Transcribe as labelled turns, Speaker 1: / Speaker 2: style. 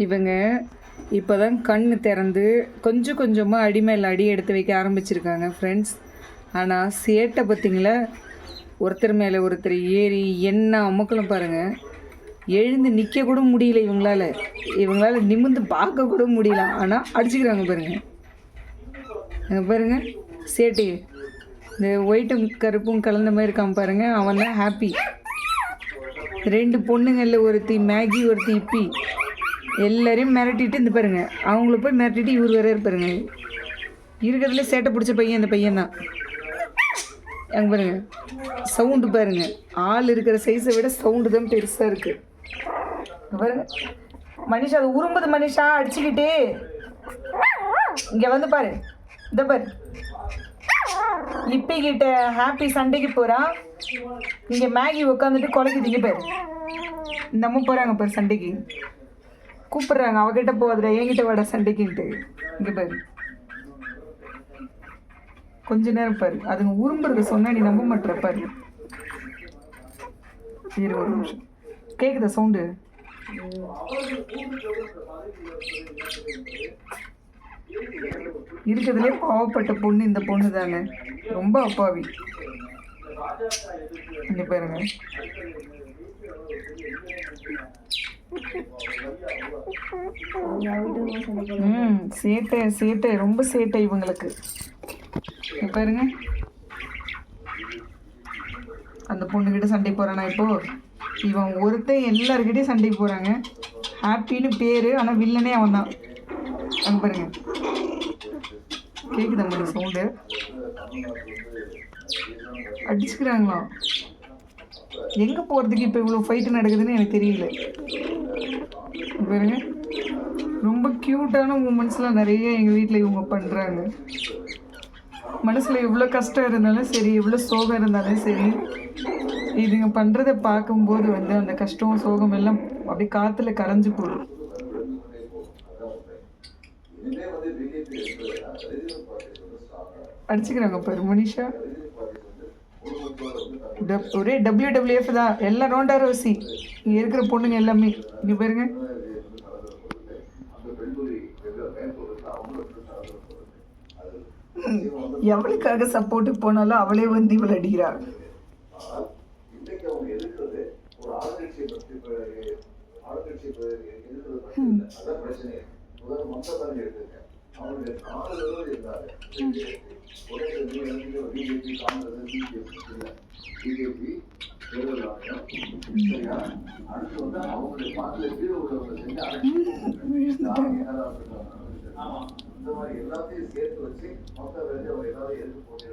Speaker 1: இவங்க இப்போ தான் கண் திறந்து கொஞ்சம் கொஞ்சமாக அடி மேலே அடி எடுத்து வைக்க ஆரம்பிச்சிருக்காங்க ஃப்ரெண்ட்ஸ். ஆனால் சேட்டை பார்த்திங்களா, ஒருத்தர் மேலே ஒருத்தர் ஏறி என்ன அமுக்கலம் பாருங்கள். எழுந்து நிற்க கூட முடியல இவங்களால நிமிர்ந்து பார்க்க கூட முடியல. ஆனால் அடிச்சுக்கிறாங்க பாருங்கள். பாருங்கள் சேட்டு, இந்த ஒயிட்டும் கருப்பும் கலந்த மாதிரி இருக்கான் பாருங்கள், அவன் தான் ஹாப்பி. 2 பொண்ணுங்களில் ஒருத்தி மேகி ஒருத்தி இப்பி எல்லாரையும் மிரட்டிட்டு இந்த பாருங்க, அவங்கள போய் மிரட்டிட்டு இவர் வேற இருப்பாருங்க. இருக்கிறதுல சேட்டை பிடிச்ச பையன் இந்த பையன் தான். அங்கே பாருங்க சவுண்டு பாருங்க, ஆள் இருக்கிற சைஸை விட சவுண்டு தான் பெருசாக இருக்குது. பாருங்க மனிஷா, அது உரும்புது மனிஷா அடிச்சுக்கிட்டே. இங்கே வந்து பாரு, இந்த பாரு இப்பகிட்ட ஹாப்பி சண்டைக்கு போகிறான். இங்கே மேகி உட்காந்துட்டு குலைக்குது. பாரு நம்ம போகிறாங்க பாரு சண்டைக்கு, கூப்பிடுறாங்க. அவகிட்ட போகாதுடா, என்கிட்ட வாடா சண்டைக்குன்ட்டு. இங்கே பாரு கொஞ்ச நேரம் பாரு, அதுங்க உரும்புறத சொன்னா நீ நம்ப மாட்டேற பாரு. ஒரு நிமிஷம் கேட்குதா சவுண்டு? இருக்கிறதுலே பாவப்பட்ட பொண்ணு இந்த பொண்ணு தானே, ரொம்ப அப்பாவி. இங்கே பாருங்க சேட்டை சேட்டை ரொம்ப சேட்டை இவங்களுக்கு. பாருங்க அந்த பொண்ணுகிட்ட சண்டை போறானா இப்போ. இவன் ஒருத்தன் எல்லாருக்கிட்டையும் சண்டைக்கு போறாங்க. ஹாப்பின்னு பேரு, ஆனா வில்லனே அவன் தான். அங்க பாருங்க கேக்குதா மாதிரி சவுண்டு, அடிச்சுக்கிறாங்களாம். எங்க போறதுக்கு இப்போ இவ்வளோ ஃபைட்டு நடக்குதுன்னு எனக்கு தெரியல. பாருங்க ரொம்ப க்யூட்டான மூமெண்ட்ஸ்லாம் நிறைய எங்கள் வீட்டில் இவங்க பண்ணுறாங்க. மனசில் எவ்வளோ கஷ்டம் இருந்தாலும் சரி, எவ்வளோ சோகம் இருந்தாலும் சரி, இதுங்க பண்ணுறதை பார்க்கும்போது அந்த கஷ்டம் சோகம் எல்லாம் அப்படியே காற்றுல கரைஞ்சி போடும். அடிச்சுக்கிறாங்க பாரு மனிஷா. ஒரே WWF தான், எல்லாம் ரோண்டா ரோசி. இங்கே இருக்கிற பொண்ணுங்க எல்லாமே இங்கே பாருங்க. எவளுக்காக சப்போர்ட்டு போனாலும் அவளே வந்து இவள் அடிக்கிறாள். எல்லாத்தையும் சேர்த்து வச்சு மொத்த வேலையை அவர் ஏதாவது எடுத்து போட்டு